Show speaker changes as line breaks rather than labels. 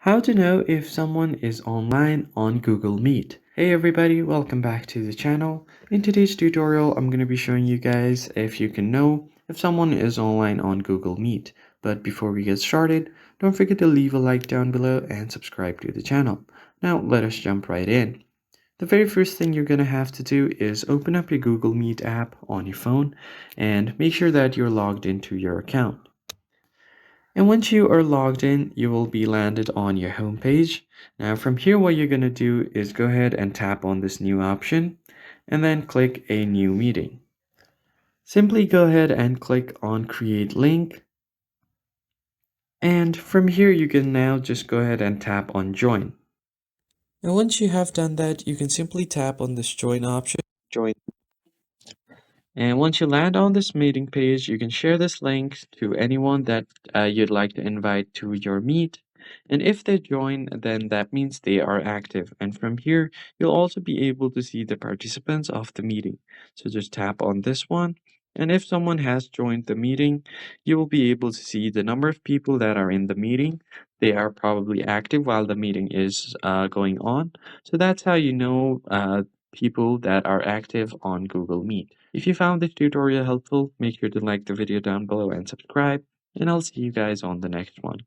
How to know if someone is online on Google Meet. Hey everybody, welcome back to the channel. In today's tutorial, I'm going to be showing you guys if you can know if someone is online on Google Meet. But before we get started, don't forget to leave a like down below and subscribe to the channel. Now let us jump right in. The very first thing you're going to have to do is open up your Google Meet app on your phone and make sure that you're logged into your account. And once you are logged in, you will be landed on your home page. Now from here, what you're going to do is go ahead and tap on this new option and then click a new meeting. Simply go ahead and click on create link. And from here, you can now just go ahead and tap on join. And once you have done that, you can simply tap on this join option. Join. And once you land on this meeting page, you can share this link to anyone that you'd like to invite to your meet. And if they join, then that means they are active. And from here, you'll also be able to see the participants of the meeting. So just tap on this one. And if someone has joined the meeting, you will be able to see the number of people that are in the meeting. They are probably active while the meeting is going on. So that's how you know people that are active on Google Meet. If you found this tutorial helpful, make sure to like the video down below and subscribe, and I'll see you guys on the next one.